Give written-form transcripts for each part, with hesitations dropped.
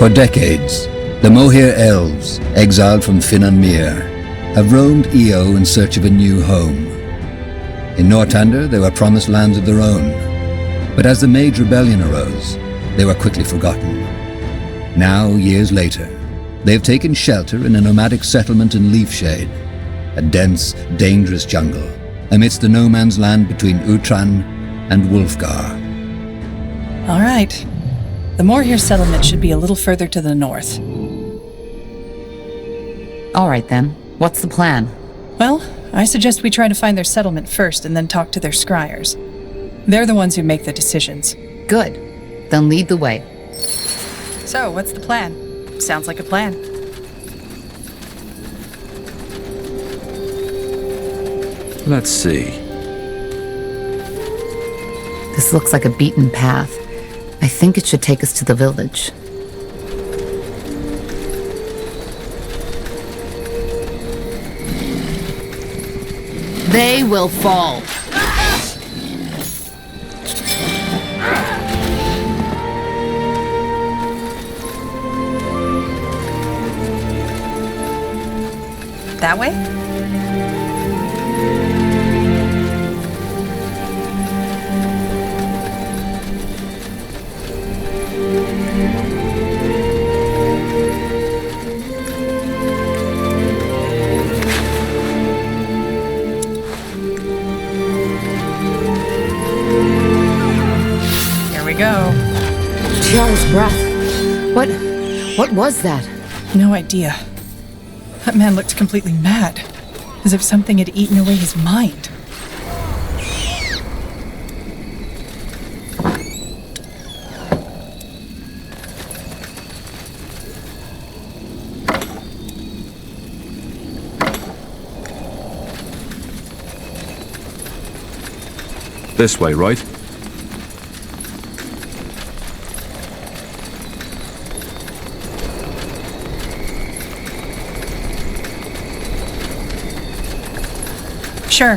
For decades, the Mohir elves, exiled from Finan Mir, have roamed Io in search of a new home. In Northander, they were promised lands of their own, but as the Mage Rebellion arose, they were quickly forgotten. Now, years later, they have taken shelter in a nomadic settlement in Leafshade, a dense, dangerous jungle, amidst the no-man's land between Utran and Wolfgar. All right. The Mohir settlement should be a little further to the north. All right then. What's the plan? Well, I suggest we try to find their settlement first and then talk to their scryers. They're the ones who make the decisions. Good. Then lead the way. So, what's the plan? Sounds like a plan. Let's see. This looks like a beaten path. I think it should take us to the village. They will fall. That way? Here we go. Tiara's breath. What was that? No idea. That man looked completely mad, as if something had eaten away his mind. This way, right? Sure.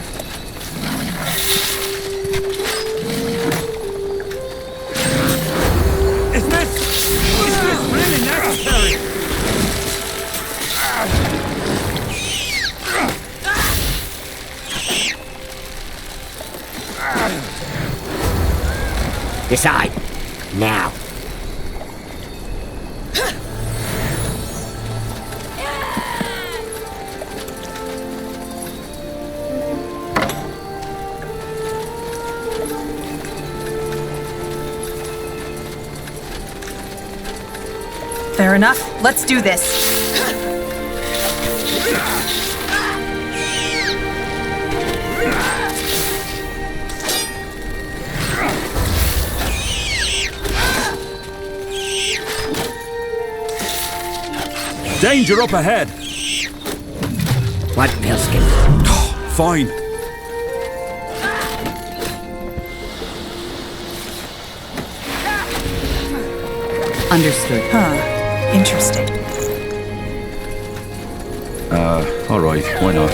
Is this really necessary? Decide. Now. Fair enough. Let's do this. Danger up ahead! What, Pilskin? Fine. Understood. Huh. Interesting. Alright, why not?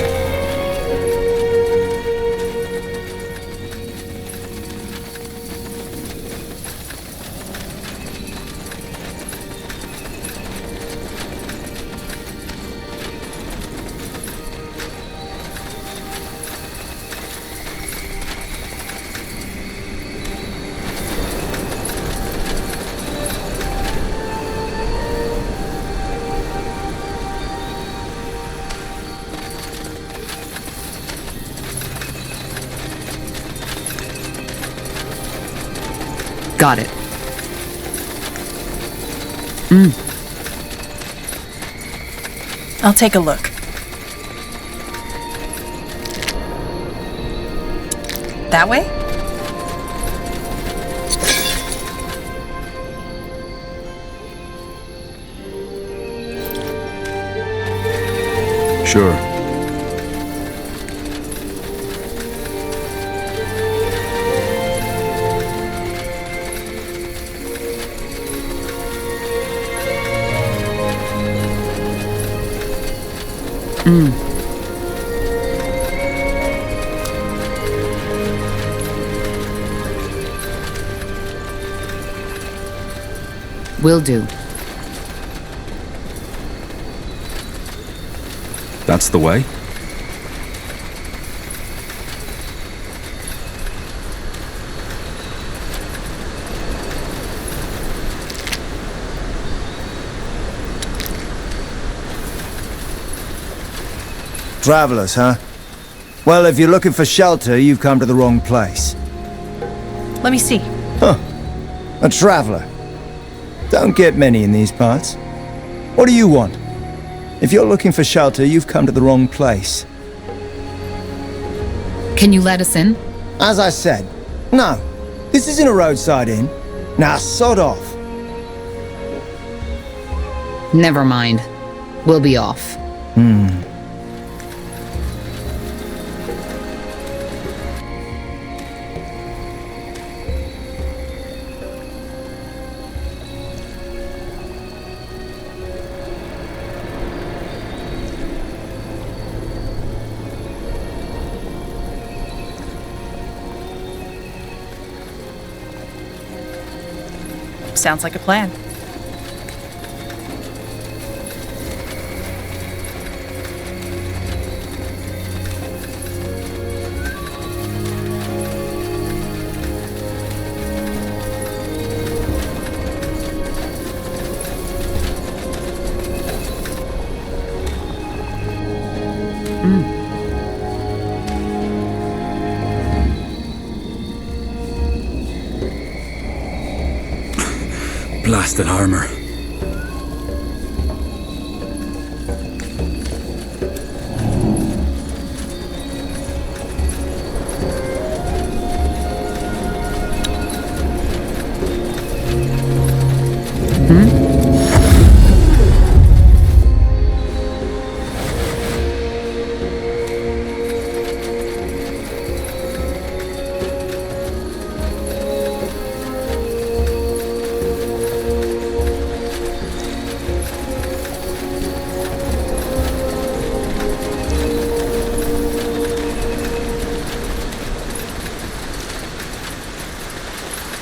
Got it. I'll take a look. That way? Sure. Will do. That's the way. Travelers, huh? Well, if you're looking for shelter, you've come to the wrong place. Let me see. A traveler. Don't get many in these parts. What do you want? If you're looking for shelter, you've come to the wrong place. Can you let us in? As I said, no. This isn't a roadside inn. Now, sod off. Never mind. We'll be off. Sounds like a plan. Blasted armor.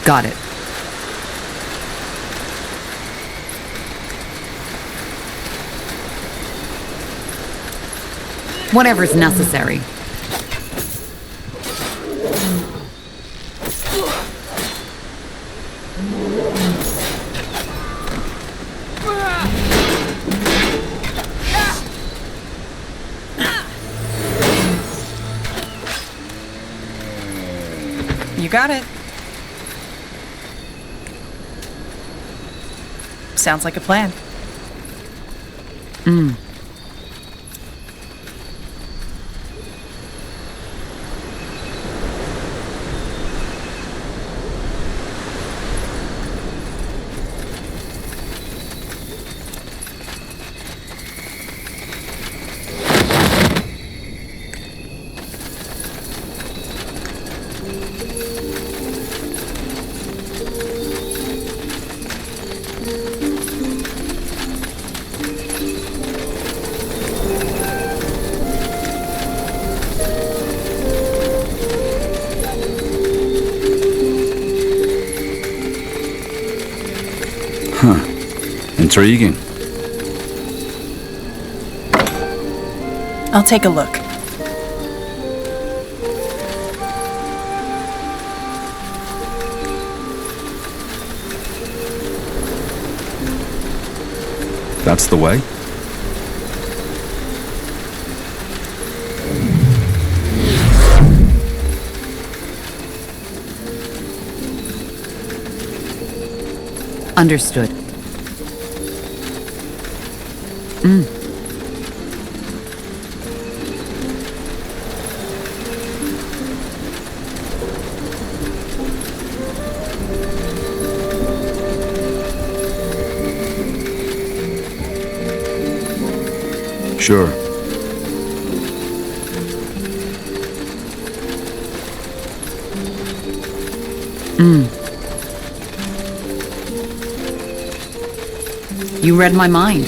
Got it. Whatever's necessary. You got it. Sounds like a plan. Intriguing. I'll take a look. That's the way. Understood. Sure. You read my mind.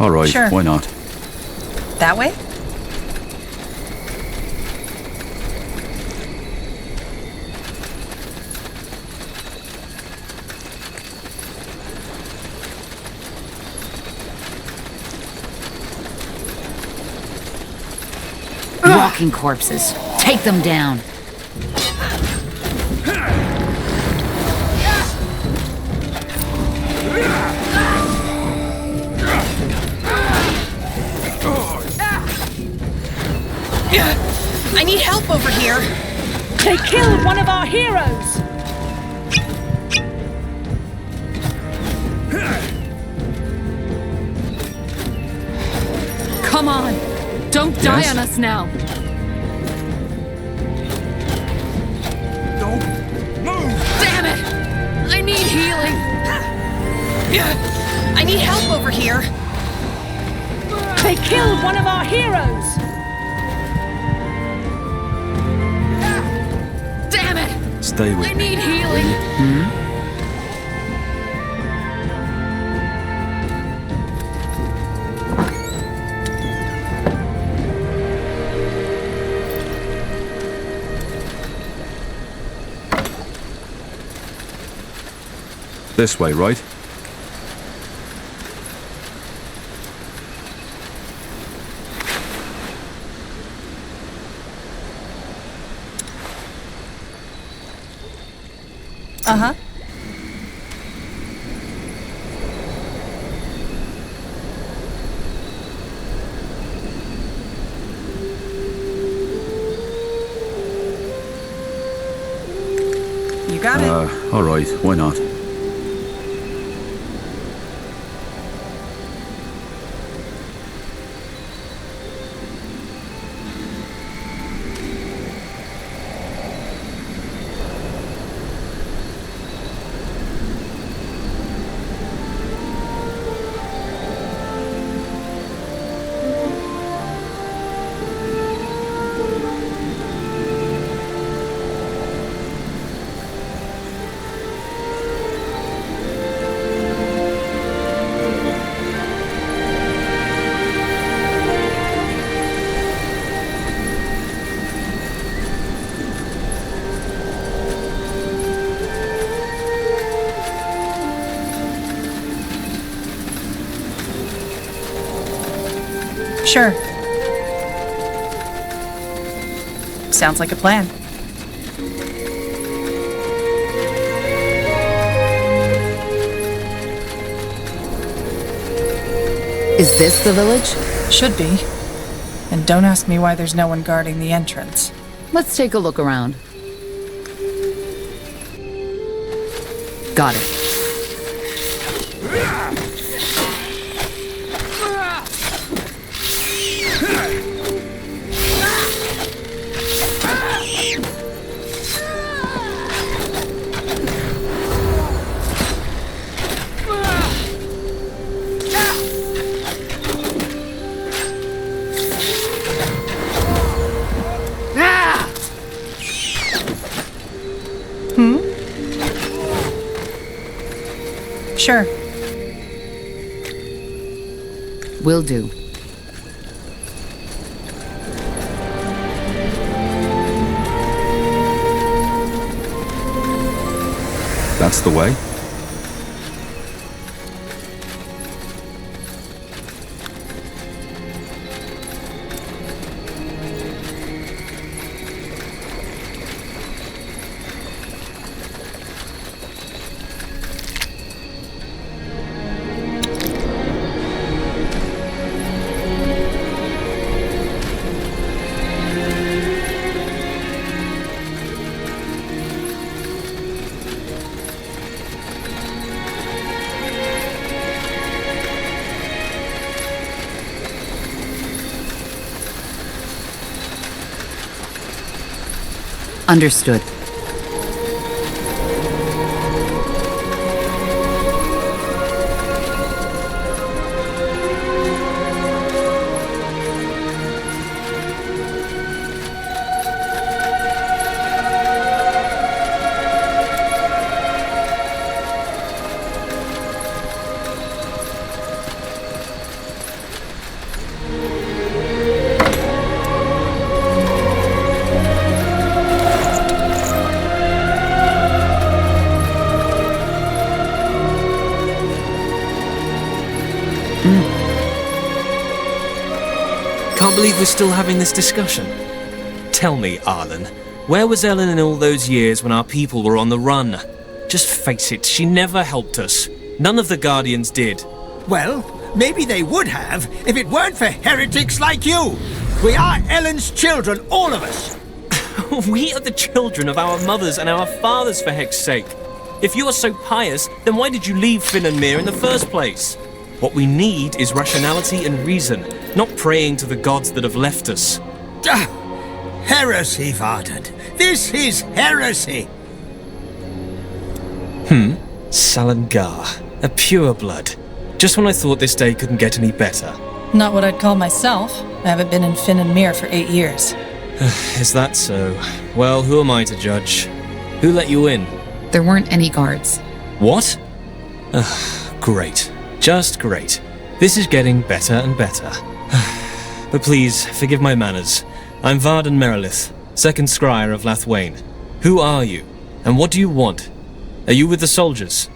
All right, Sure. why not? That way? Walking corpses. Take them down. I need help over here. They killed one of our heroes! Come on. Don't die Yes? on us now. Don't move! Damn it! I need healing. I need help over here. They killed one of our heroes! Damn it! Stay with I me. need healing. This way, right? Uh-huh. You got it. All right, why not? Sure. Sounds like a plan. Is this the village? Should be. And don't ask me why there's no one guarding the entrance. Let's take a look around. Got it. Sure. Will do. That's the way? Understood. believe we're still having this discussion. Tell me, Arlen, where was Ellen in all those years when our people were on the run? Just face it, she never helped us. None of the Guardians did. Well, maybe they would have if it weren't for heretics like you. We are Ellen's children, all of us. We are the children of our mothers and our fathers, for heck's sake. If you are so pious, then why did you leave Finn and Mir in the first place? What we need is rationality and reason, not praying to the gods that have left us. Heresy, Varden. This is heresy. Salangar, a pureblood. Just when I thought this day couldn't get any better. Not what I'd call myself. I haven't been in Finn and Mir for 8 years. Is that so? Well, who am I to judge? Who let you in? There weren't any guards. What? Great. Just great. This is getting better and better. But please, forgive my manners. I'm Varden Merilith, second scryer of Lathwain. Who are you? And what do you want? Are you with the soldiers?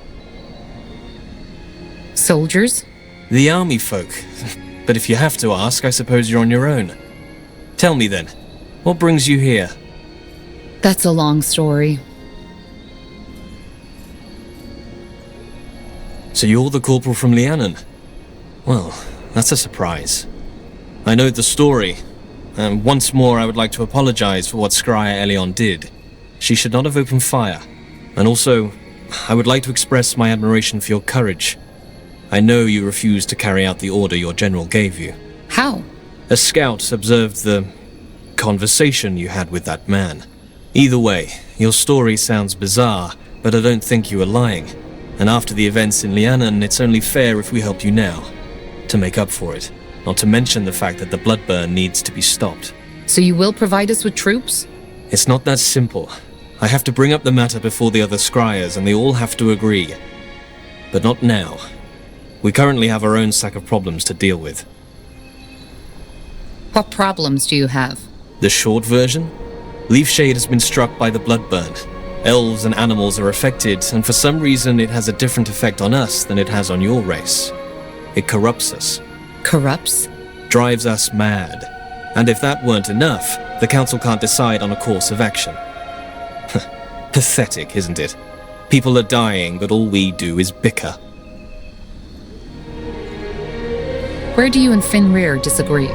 Soldiers? The army folk. But if you have to ask, I suppose you're on your own. Tell me then, what brings you here? That's a long story. So you're the corporal from Lianon? Well, that's a surprise. I know the story, and once more I would like to apologize for what Scryer Elion did. She should not have opened fire. And also, I would like to express my admiration for your courage. I know you refused to carry out the order your general gave you. How? A scout observed the conversation you had with that man. Either way, your story sounds bizarre, but I don't think you are lying. And after the events in Lianon, it's only fair if we help you now, to make up for it. Not to mention the fact that the bloodburn needs to be stopped. So you will provide us with troops? It's not that simple. I have to bring up the matter before the other scryers, and they all have to agree. But not now. We currently have our own sack of problems to deal with. What problems do you have? The short version? Leafshade has been struck by the bloodburn. Elves and animals are affected, and for some reason it has a different effect on us than it has on your race. It corrupts us. Corrupts? Drives us mad. And if that weren't enough, the council can't decide on a course of action. Pathetic, isn't it? People are dying, but all we do is bicker. Where do you and Finrir disagree?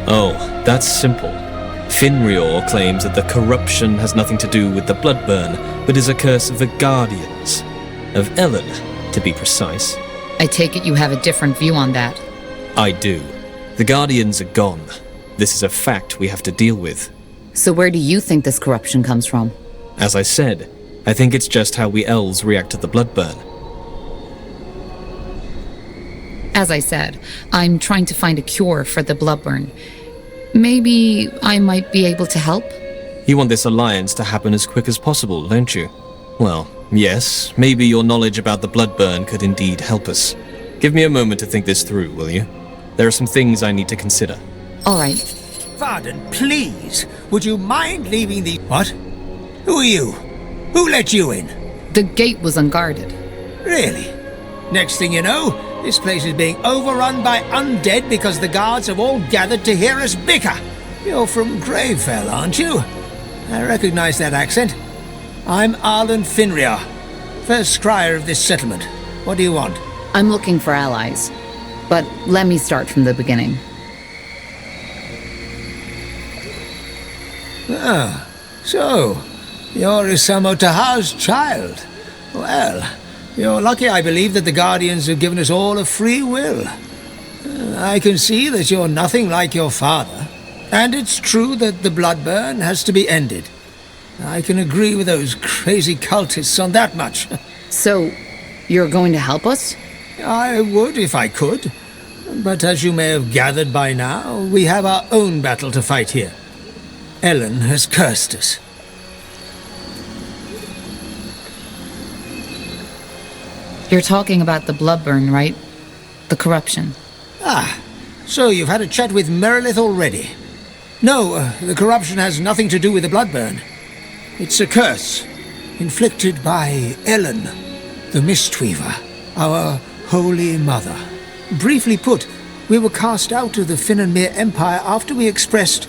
Oh, that's simple. Finrior claims that the corruption has nothing to do with the bloodburn, but is a curse of the Guardians. Of Ellen, to be precise. I take it you have a different view on that. I do. The Guardians are gone. This is a fact we have to deal with. So where do you think this corruption comes from? As I said, I think it's just how we elves react to the bloodburn. As I said, I'm trying to find a cure for the bloodburn. Maybe I might be able to help? You want this alliance to happen as quick as possible, don't you? Well, yes, maybe your knowledge about the bloodburn could indeed help us. Give me a moment to think this through, will you? There are some things I need to consider. All right. Varden, please, would you mind leaving the... What? Who are you? Who let you in? The gate was unguarded. Really? Next thing you know, this place is being overrun by undead because the guards have all gathered to hear us bicker. You're from Gravefell, aren't you? I recognize that accent. I'm Arlen Finrir, first scryer of this settlement. What do you want? I'm looking for allies. But let me start from the beginning. Ah, so, you're Isamo Tahar's child. Well, you're lucky, I believe, that the Guardians have given us all a free will. I can see that you're nothing like your father, and it's true that the bloodburn has to be ended. I can agree with those crazy cultists on that much. So, you're going to help us? I would if I could, but as you may have gathered by now, we have our own battle to fight here. Ellen has cursed us. You're talking about the bloodburn, right? The corruption. Ah, so you've had a chat with Merilith already. No, the corruption has nothing to do with the bloodburn. It's a curse inflicted by Ellen, the Mistweaver, our Holy Mother. Briefly put, we were cast out of the Finnanmere Empire after we expressed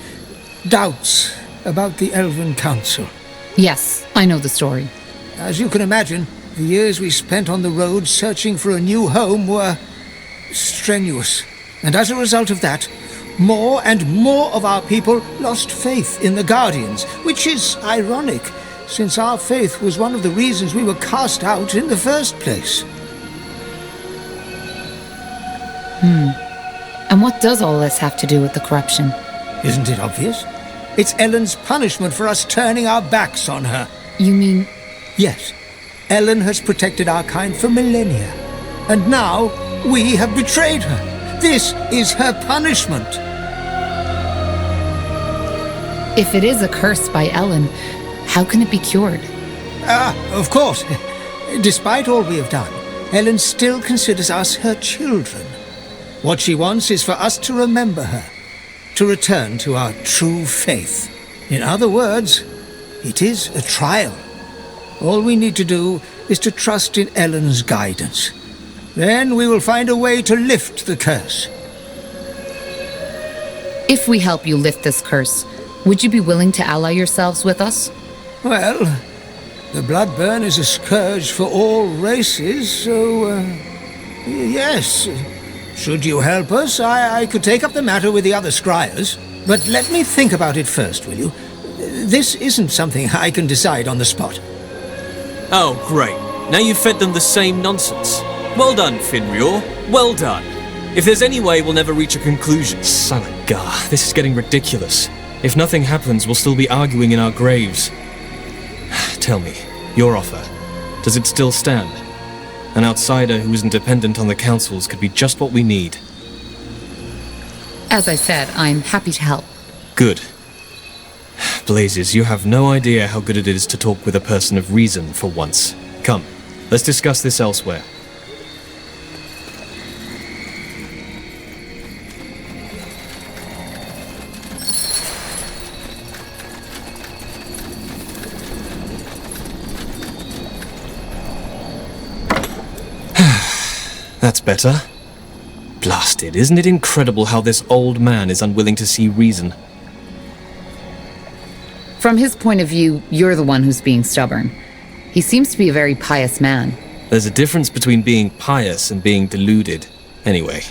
doubts about the Elven Council. Yes, I know the story. As you can imagine, the years we spent on the road searching for a new home were strenuous. And as a result of that, more and more of our people lost faith in the Guardians, which is ironic, since our faith was one of the reasons we were cast out in the first place. And what does all this have to do with the corruption? Isn't it obvious? It's Ellen's punishment for us turning our backs on her. You mean... Yes. Ellen has protected our kind for millennia. And now, we have betrayed her. This is her punishment. If it is a curse by Ellen, how can it be cured? Of course. Despite all we have done, Ellen still considers us her children. What she wants is for us to remember her, to return to our true faith. In other words, it is a trial. All we need to do is to trust in Ellen's guidance. Then we will find a way to lift the curse. If we help you lift this curse, would you be willing to ally yourselves with us? Well, the Bloodburn is a scourge for all races, so, yes. Should you help us, I could take up the matter with the other scryers. But let me think about it first, will you? This isn't something I can decide on the spot. Oh, great. Now you've fed them the same nonsense. Well done, Finrior. Well done. If there's any way we'll never reach a conclusion... Salagar, this is getting ridiculous. If nothing happens, we'll still be arguing in our graves. Tell me, your offer, does it still stand? An outsider who isn't dependent on the councils could be just what we need. As I said, I'm happy to help. Good. Blazes, you have no idea how good it is to talk with a person of reason for once. Come, let's discuss this elsewhere. That's better. Blasted, isn't it incredible how this old man is unwilling to see reason? From his point of view, you're the one who's being stubborn. He seems to be a very pious man. There's a difference between being pious and being deluded. Anyway,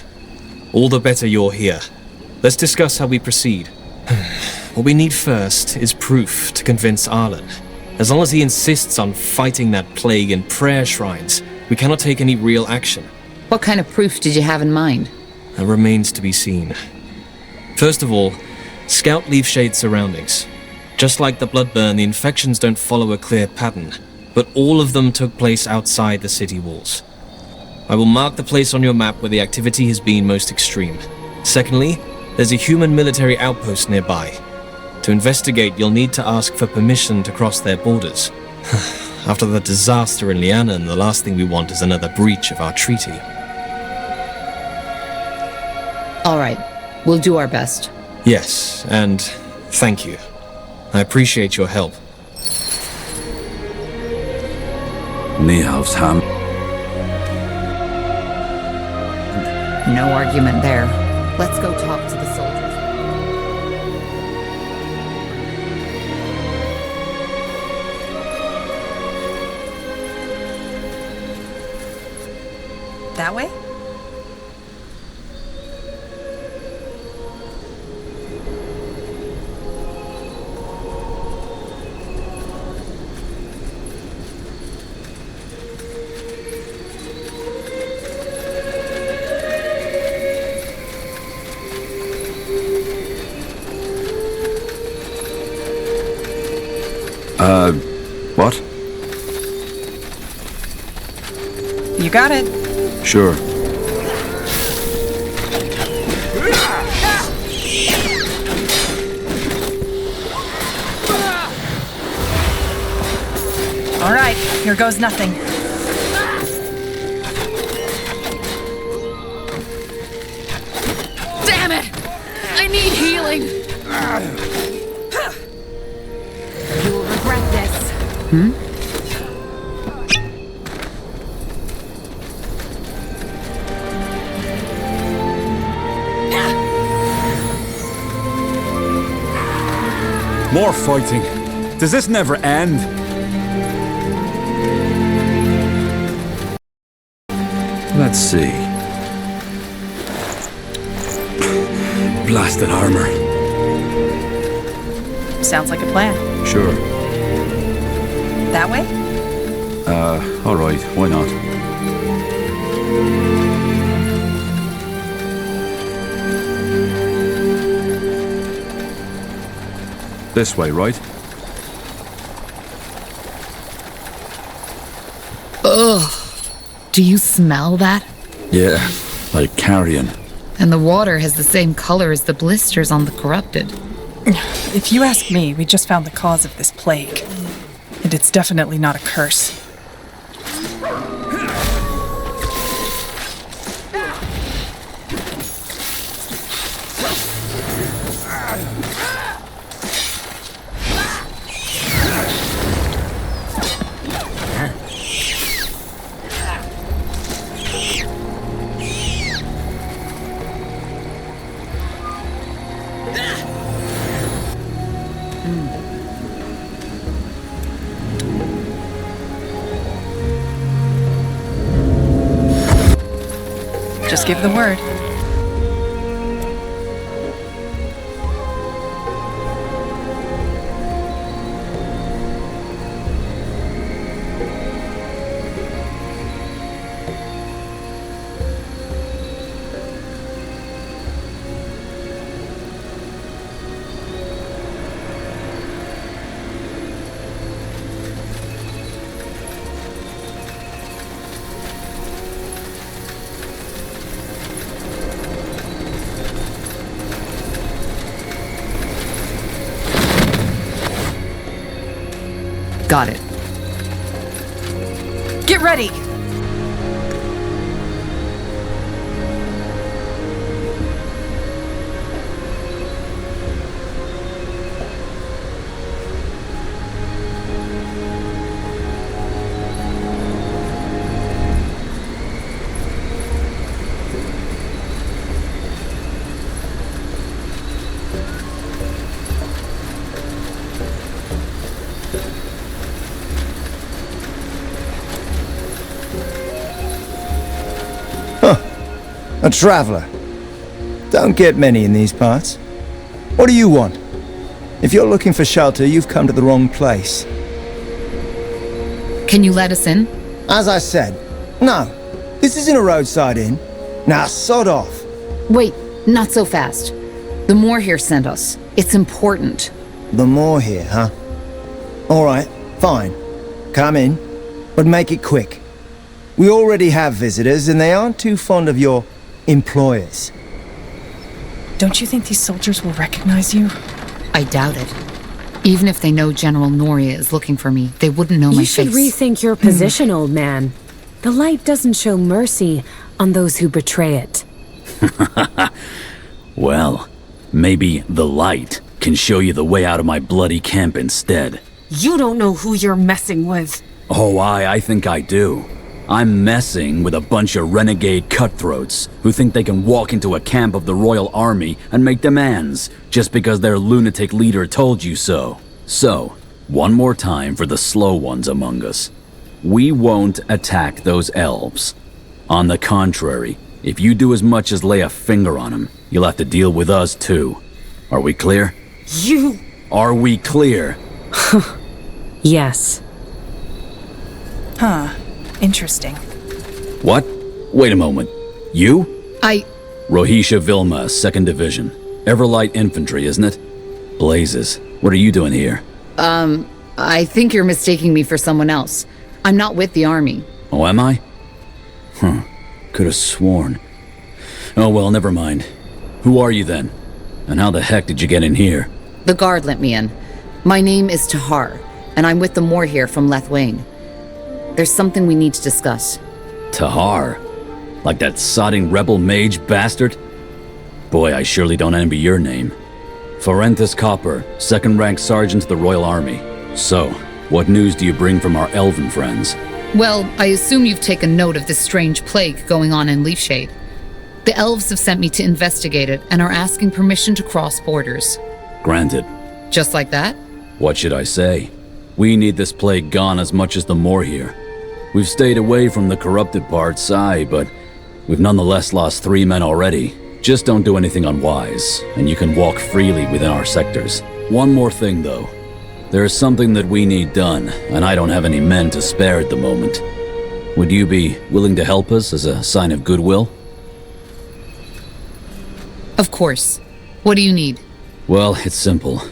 all the better you're here. Let's discuss how we proceed. What we need first is proof to convince Arlen. As long as he insists on fighting that plague in prayer shrines, we cannot take any real action. What kind of proof did you have in mind? That remains to be seen. First of all, scout Leafshade's surroundings. Just like the Bloodburn, the infections don't follow a clear pattern, but all of them took place outside the city walls. I will mark the place on your map where the activity has been most extreme. Secondly, there's a human military outpost nearby. To investigate, you'll need to ask for permission to cross their borders. After the disaster in Lianan, the last thing we want is another breach of our treaty. All right, we'll do our best. Yes, and thank you. I appreciate your help. Nehal's ham. No argument there. Let's go talk to the soldiers. That way? What? You got it. Sure. All right, here goes nothing. Damn it! I need healing! You will regret this. fighting? Does this never end? Let's see. Blasted armor. Sounds like a plan. Sure. That way? Alright, why not? This way, right? Ugh. Do you smell that? Yeah, like carrion. And the water has the same color as the blisters on the corrupted. If you ask me, we just found the cause of this plague. And it's definitely not a curse. Just give the word. Got it. Get ready! A traveler. Don't get many in these parts. What do you want? If you're looking for shelter, you've come to the wrong place. Can you let us in? As I said, no. This isn't a roadside inn. Now, sod off. Wait, not so fast. The Moor here sent us. It's important. The Moor here, huh? Alright, fine. Come in, but make it quick. We already have visitors, and they aren't too fond of your employers. Don't you think these soldiers will recognize you? I doubt it. Even if they know General Noria is looking for me, they wouldn't know my face. You should rethink your position, old man. The light doesn't show mercy on those who betray it. Well, maybe the light can show you the way out of my bloody camp instead. You don't know who you're messing with. Oh, I think I do. I'm messing with a bunch of renegade cutthroats who think they can walk into a camp of the Royal Army and make demands just because their lunatic leader told you so. So, one more time for the slow ones among us. We won't attack those elves. On the contrary, if you do as much as lay a finger on them, you'll have to deal with us too. Are we clear? You... Are we clear? Yes. Huh. Interesting. What? Wait a moment. You? Rohisha Vilma, 2nd Division. Everlight Infantry, isn't it? Blazes. What are you doing here? I think you're mistaking me for someone else. I'm not with the army. Oh, am I? Could have sworn. Oh well, never mind. Who are you then? And how the heck did you get in here? The guard let me in. My name is Tahar, and I'm with the Moor here from Lethwain. There's something we need to discuss. Tahar? Like that sodding rebel mage bastard? Boy, I surely don't envy your name. Forenthus Copper, 2nd rank sergeant to the Royal Army. So, what news do you bring from our elven friends? Well, I assume you've taken note of this strange plague going on in Leafshade. The elves have sent me to investigate it and are asking permission to cross borders. Granted. Just like that? What should I say? We need this plague gone as much as the more here. We've stayed away from the corrupted parts, aye, but we've nonetheless lost 3 men already. Just don't do anything unwise, and you can walk freely within our sectors. One more thing, though. There is something that we need done, and I don't have any men to spare at the moment. Would you be willing to help us as a sign of goodwill? Of course. What do you need? Well, it's simple.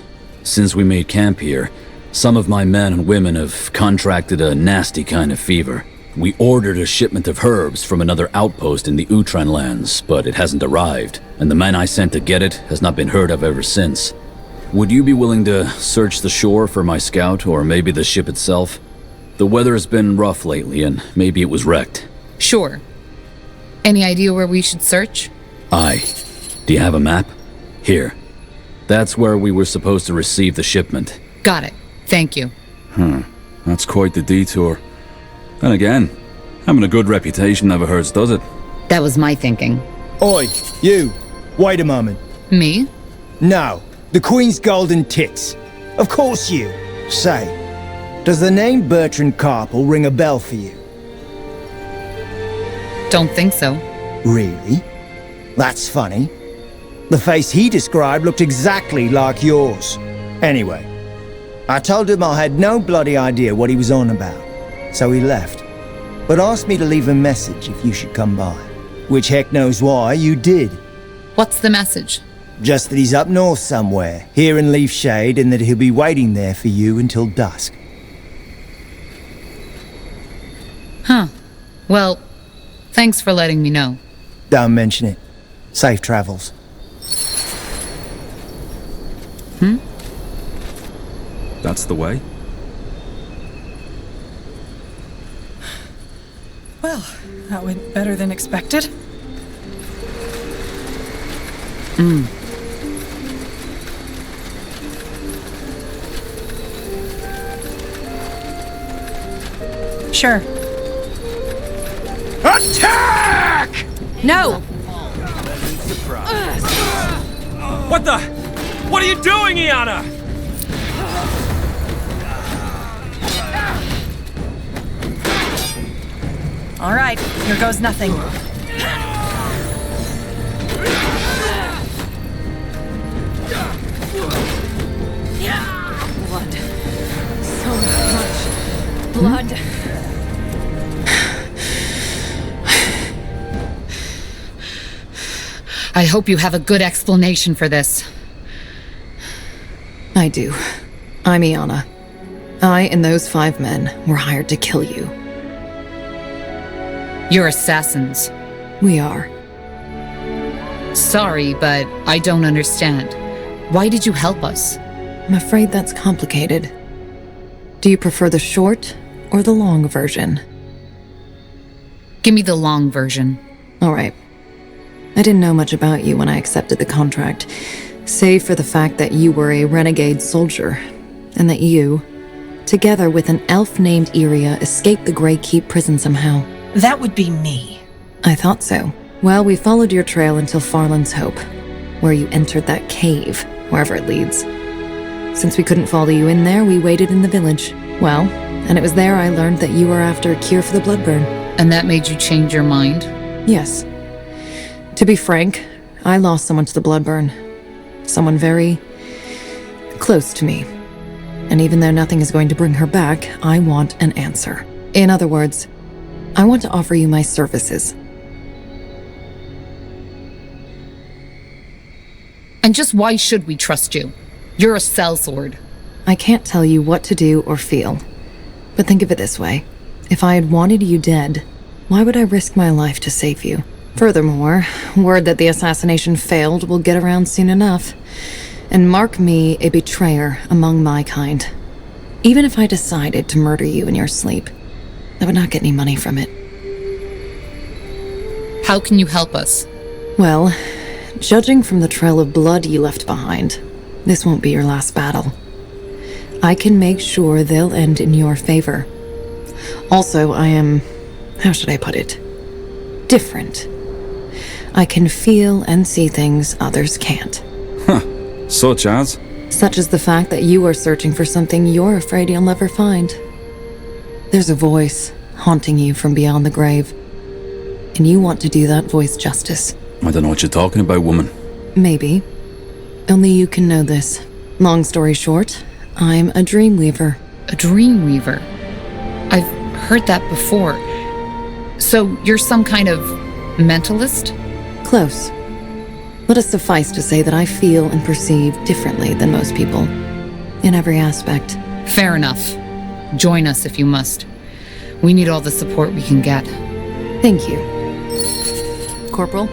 Since we made camp here, some of my men and women have contracted a nasty kind of fever. We ordered a shipment of herbs from another outpost in the Utran lands, but it hasn't arrived, and the man I sent to get it has not been heard of ever since. Would you be willing to search the shore for my scout, or maybe the ship itself? The weather's been rough lately, and maybe it was wrecked. Sure. Any idea where we should search? Aye. Do you have a map? Here. That's where we were supposed to receive the shipment. Got it. Thank you. That's quite the detour. Then again, having a good reputation never hurts, does it? That was my thinking. Oi, you! Wait a moment. Me? No, the Queen's golden tits. Of course you. Say, does the name Bertrand Carpel ring a bell for you? Don't think so. Really? That's funny. The face he described looked exactly like yours. Anyway, I told him I had no bloody idea what he was on about, so he left, but asked me to leave a message if you should come by. Which heck knows why you did. What's the message? Just that he's up north somewhere, here in Leaf Shade, and that he'll be waiting there for you until dusk. Huh. Well, thanks for letting me know. Don't mention it. Safe travels. That's the way. Well, that went better than expected. Sure. Attack! No! What the? What are you doing, Iana? All right, here goes nothing. Blood. So much blood. I hope you have a good explanation for this. I do. I'm Iana. I and those 5 men were hired to kill you. You're assassins. We are. Sorry, but I don't understand. Why did you help us? I'm afraid that's complicated. Do you prefer the short or the long version? Give me the long version. All right. I didn't know much about you when I accepted the contract, save for the fact that you were a renegade soldier, and that you, together with an elf named Iria, escaped the Grey Keep prison somehow. That would be me. I thought so. Well, we followed your trail until Farland's Hope, where you entered that cave, wherever it leads. Since we couldn't follow you in there, we waited in the village. Well, and it was there I learned that you were after a cure for the bloodburn. And that made you change your mind? Yes. To be frank, I lost someone to the bloodburn. Someone very close to me. And even though nothing is going to bring her back, I want an answer. In other words, I want to offer you my services. And just why should we trust you? You're a sellsword. I can't tell you what to do or feel. But think of it this way. If I had wanted you dead, why would I risk my life to save you? Furthermore, word that the assassination failed will get around soon enough. And mark me a betrayer among my kind. Even if I decided to murder you in your sleep, I would not get any money from it. How can you help us? Well, judging from the trail of blood you left behind, this won't be your last battle. I can make sure they'll end in your favor. Also, I am, how should I put it? Different. I can feel and see things others can't. Such as? Such as the fact that you are searching for something you're afraid you'll never find. There's a voice haunting you from beyond the grave, and you want to do that voice justice. I don't know what you're talking about, woman. Maybe. Only you can know this. Long story short, I'm a dreamweaver. A dreamweaver? I've heard that before. So you're some kind of mentalist? Close. Let us suffice to say that I feel and perceive differently than most people. In every aspect. Fair enough. Join us if you must. We need all the support we can get. Thank you. Corporal?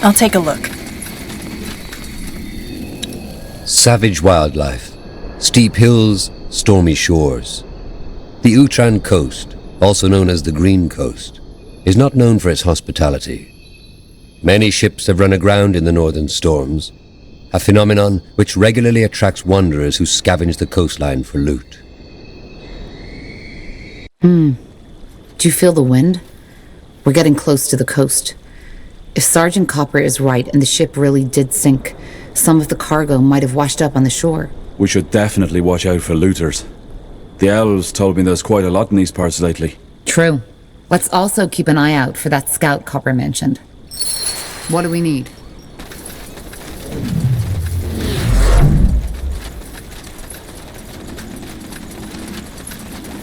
I'll take a look. Savage wildlife, steep hills, stormy shores. The Utran coast, also known as the Green Coast, is not known for its hospitality. Many ships have run aground in the northern storms, a phenomenon which regularly attracts wanderers who scavenge the coastline for loot. Do you feel the wind? We're getting close to the coast. If Sergeant Copper is right and the ship really did sink, some of the cargo might have washed up on the shore. We should definitely watch out for looters. The elves told me there's quite a lot in these parts lately. True. Let's also keep an eye out for that scout Copper mentioned. What do we need?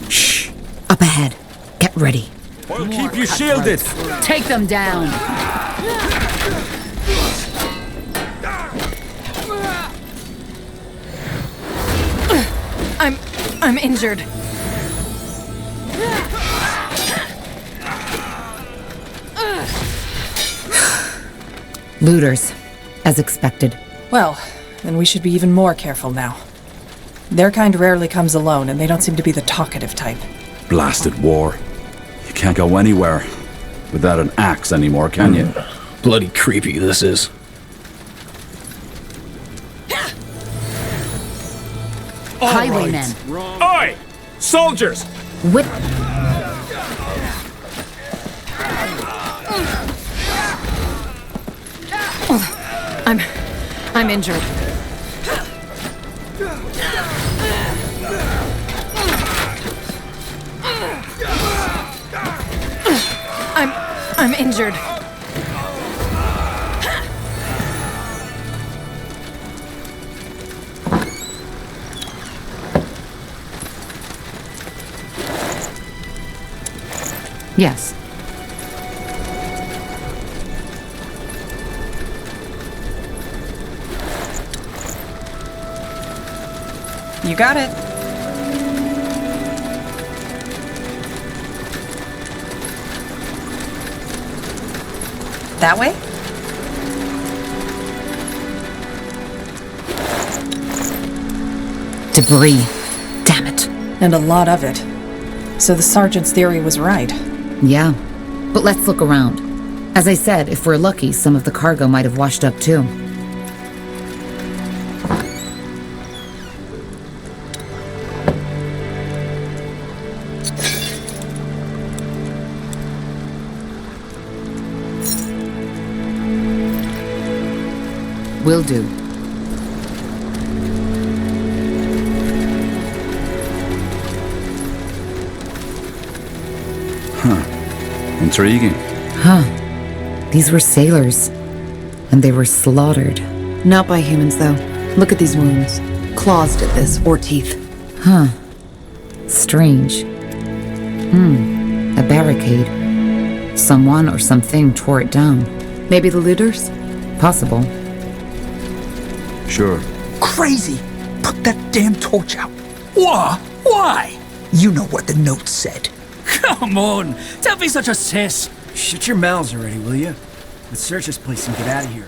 Shh! Up ahead. Get ready. I'll keep you shielded! Take them down! I'm injured. Looters, as expected. Well, then we should be even more careful now. Their kind rarely comes alone, and they don't seem to be the talkative type. Blasted war. You can't go anywhere without an axe anymore, can you? Bloody creepy this is. Highwaymen. Oi! Soldiers! Whip. I'm injured. I'm injured. Yes. You got it. That way? Debris. Damn it. And a lot of it. So the sergeant's theory was right. Yeah. But let's look around. As I said, if we're lucky, some of the cargo might have washed up too. Will do. Intriguing. Huh. These were sailors. And they were slaughtered. Not by humans, though. Look at these wounds. Claws did this, or teeth. Huh. Strange. A barricade. Someone or something tore it down. Maybe the looters? Possible. Sure. Crazy! Put that damn torch out. What? Why? You know what the note said. Come on! Don't be such a sis! Shut your mouths already, will you? Let's search this place and get out of here.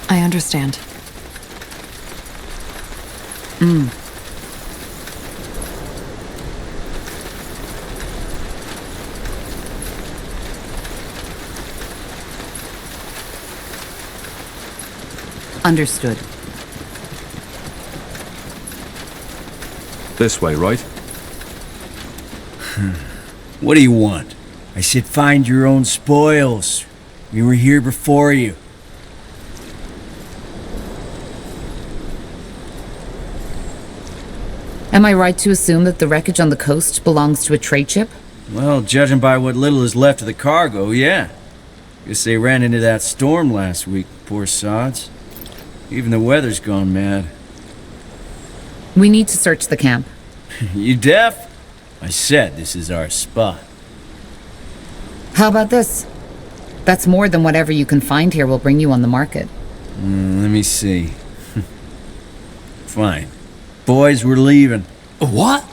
I understand. Understood. This way, right? What do you want? I said find your own spoils. We were here before you. Am I right to assume that the wreckage on the coast belongs to a trade ship? Well, judging by what little is left of the cargo, yeah. Guess they ran into that storm last week, poor sods. Even the weather's gone mad. We need to search the camp. You deaf? I said this is our spot. How about this? That's more than whatever you can find here will bring you on the market. Let me see. Fine. Boys, we're leaving. What?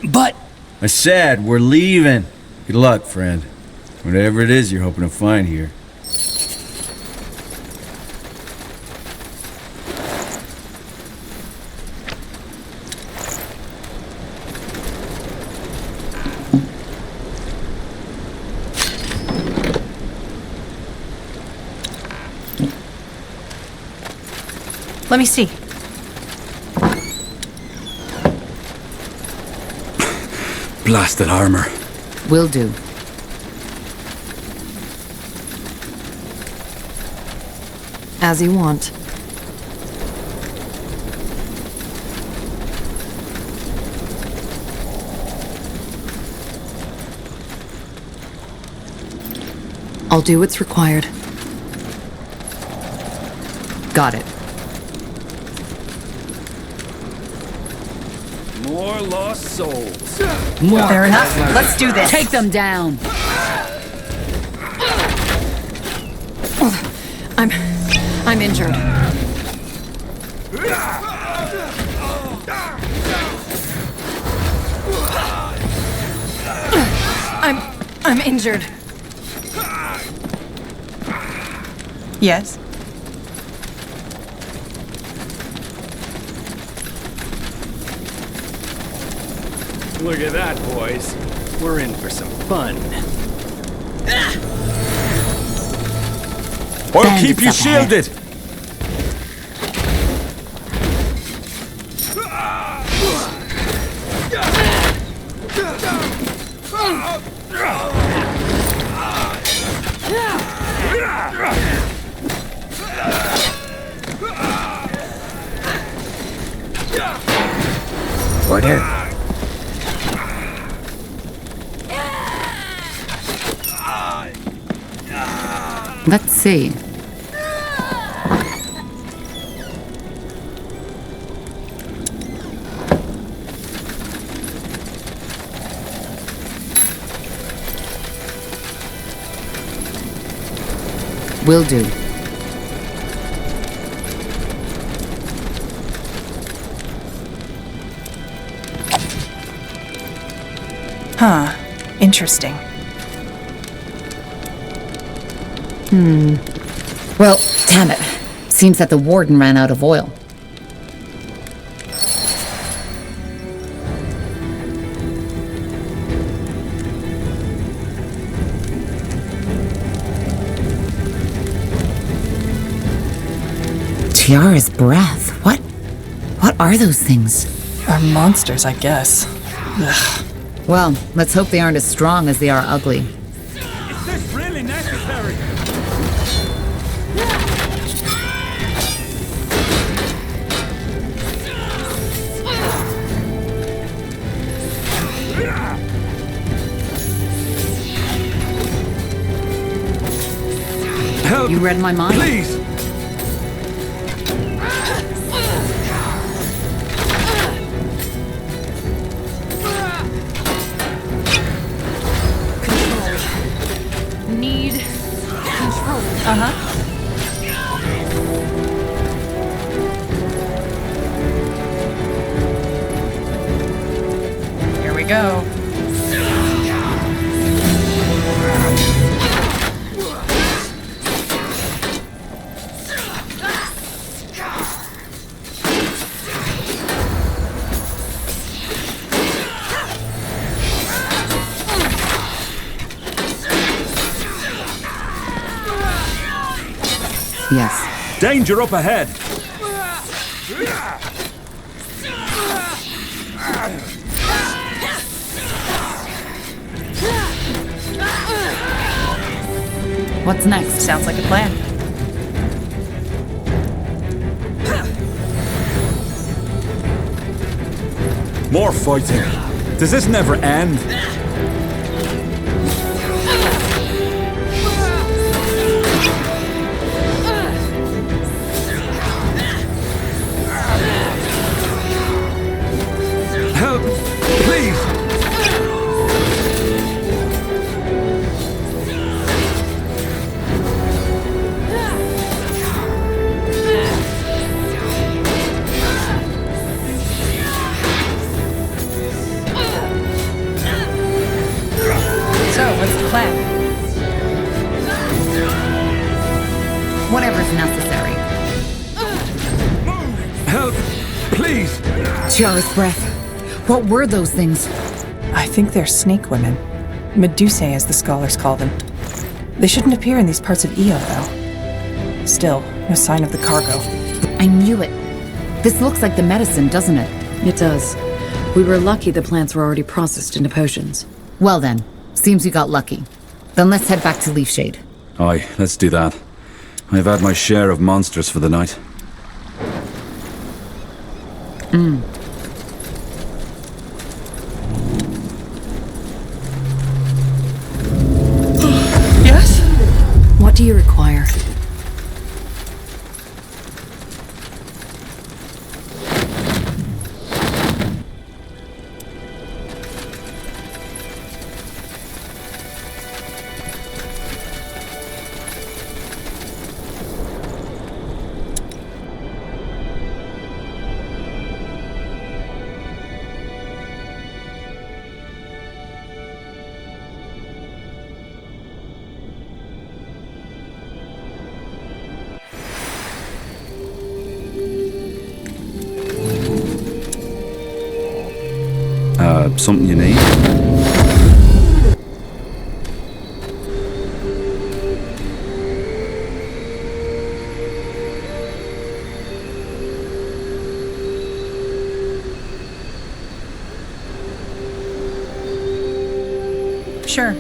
But... I said we're leaving. Good luck, friend. Whatever it is you're hoping to find here. Let me see. Blasted armor. Will do. As you want. I'll do what's required. Got it. More lost souls. Fair enough. Let's do this. Take them down. I'm injured. I'm injured. Yes? Look at that, boys. We're in for some fun. Or Bandits keep you up ahead. shielded! Order. Let's see. Will do. Huh. Interesting. Well, damn it. Seems that the warden ran out of oil. Tiara's breath. What are those things? Are monsters, I guess. Ugh. Well, let's hope they aren't as strong as they are ugly. Is this really necessary? Help! You read my mind? Please! Need control. Uh-huh. Here we go. Yes. Danger up ahead! What's next? Sounds like a plan. More fighting. Does this never end? Help! Please! So, what's the plan? Whatever's necessary. Help! Please! Tiara's breath. What were those things? I think they're snake women. Medusae, as the scholars call them. They shouldn't appear in these parts of Io, though. Still, no sign of the cargo. I knew it. This looks like the medicine, doesn't it? It does. We were lucky the plants were already processed into potions. Well then, seems we got lucky. Then let's head back to Leafshade. Aye, let's do that. I've had my share of monsters for the night. Yes? What do you require? Something you need? Sure.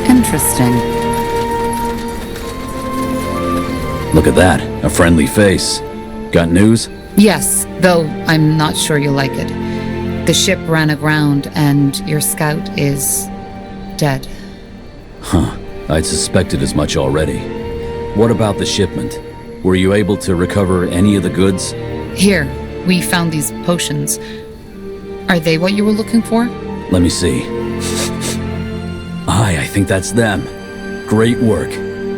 Interesting. Look at that, a friendly face. Got news? Yes, though I'm not sure you'll like it. The ship ran aground and your scout is dead. Huh, I'd suspected as much already. What about the shipment? Were you able to recover any of the goods? Here, we found these potions. Are they what you were looking for? Let me see. Aye, I think that's them. Great work.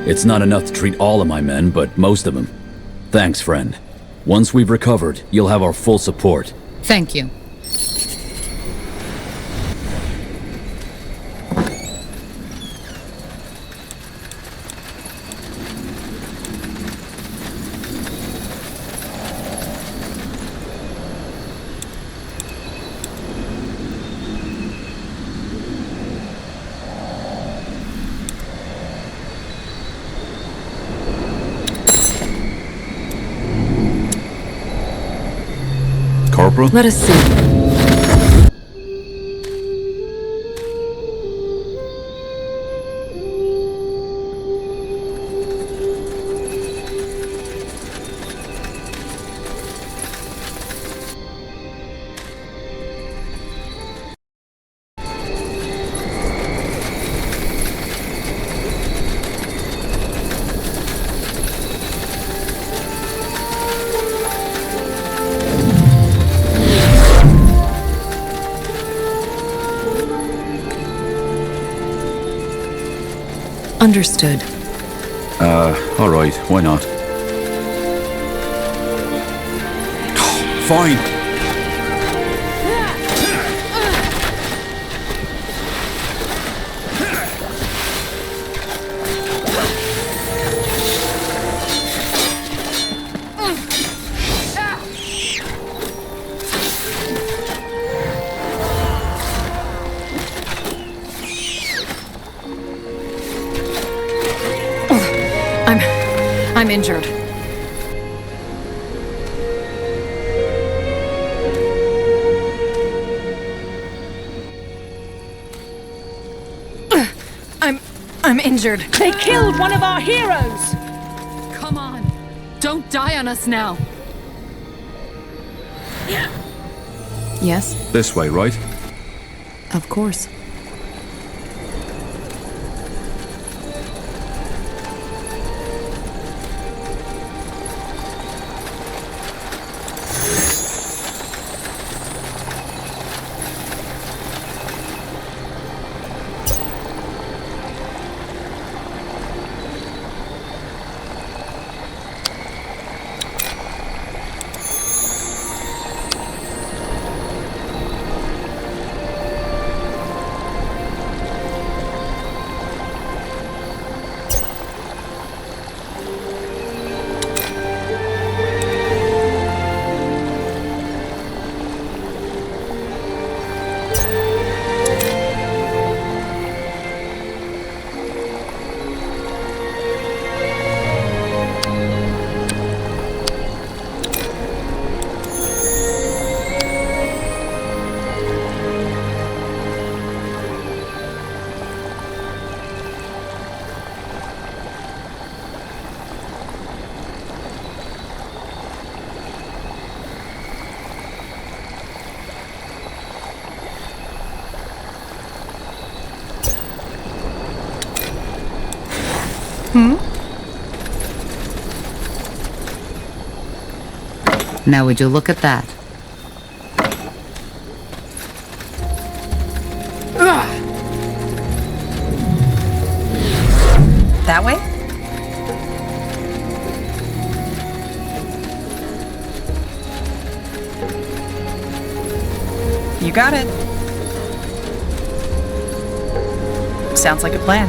It's not enough to treat all of my men, but most of them. Thanks, friend. Once we've recovered, you'll have our full support. Thank you. Corporal? Let us see. Understood. Alright, why not? Fine. I'm injured. I'm injured. They killed one of our heroes! Come on. Don't die on us now. Yes? This way, right? Of course. Now would you look at that? That way? got it. Sounds like a plan.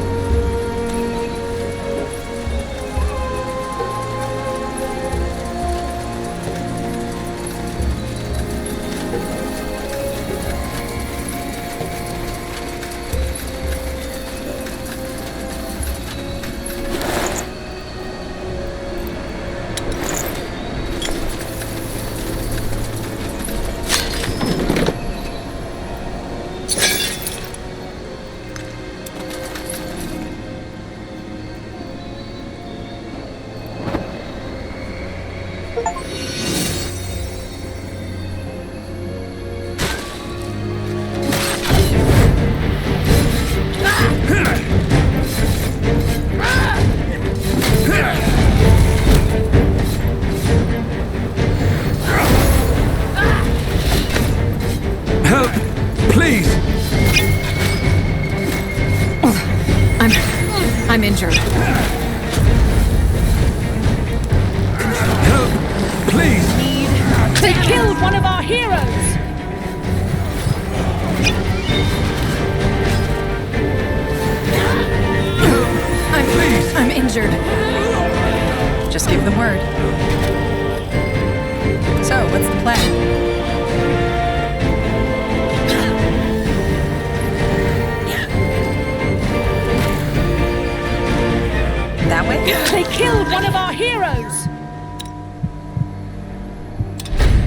Help! Please! I'm injured. Help! Please! They killed one of our heroes! I'm injured. Just give the word. So, what's the plan? That way? They killed one of our heroes!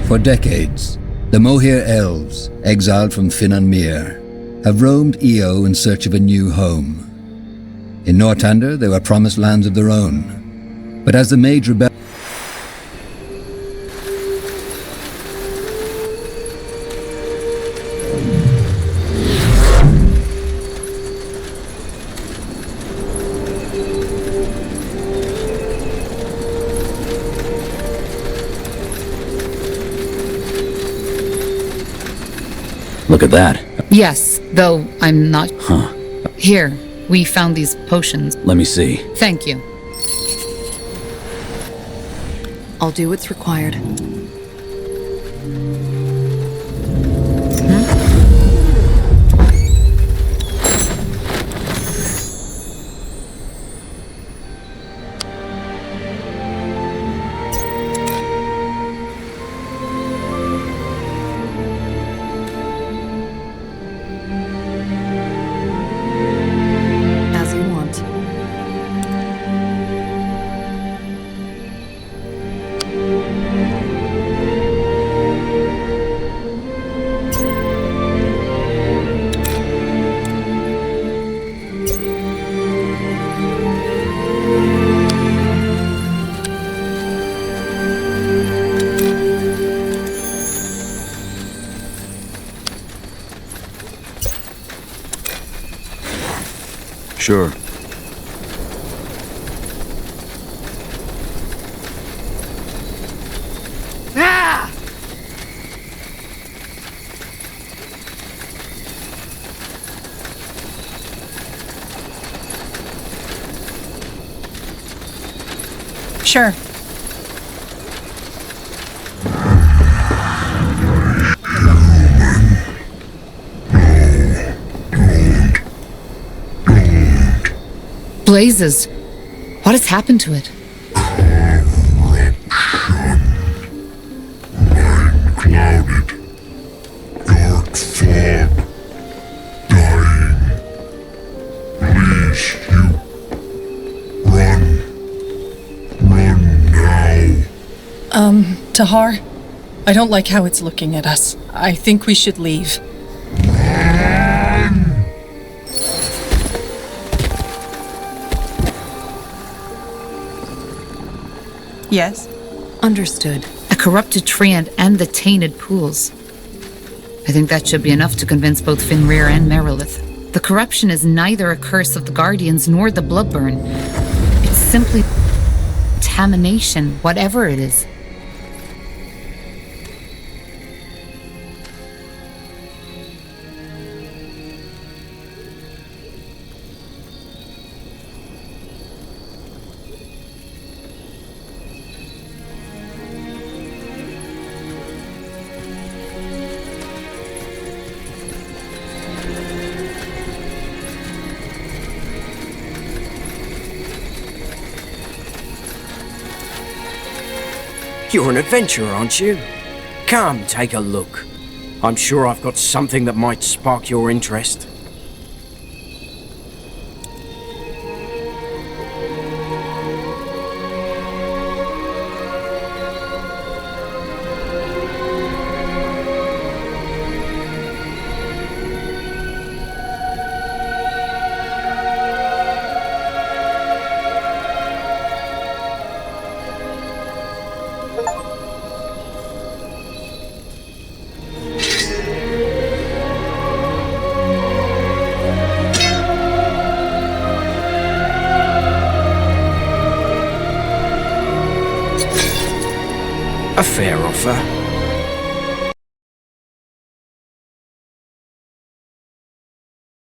For decades, the Mohir elves, exiled from Finan Mir, have roamed Io in search of a new home. In Nortander, they were promised lands of their own. But as the Mage rebelled, Look at that. Yes, though I'm not. Huh. Here, we found these potions. Let me see. Thank you. I'll do what's required. As you want. Sure. Ah! Sure. Blazes! What has happened to it? Clouded. Dark fog. Dying. Please, you. Run. Run now. Tahar? I don't like how it's looking at us. I think we should leave. Yes? Understood. A corrupted Treant and the tainted pools. I think that should be enough to convince both Finrir and Merilith. The corruption is neither a curse of the Guardians nor the Bloodburn. It's simply contamination, whatever it is. You're an adventurer, aren't you? Come, take a look. I'm sure I've got something that might spark your interest. A fair offer.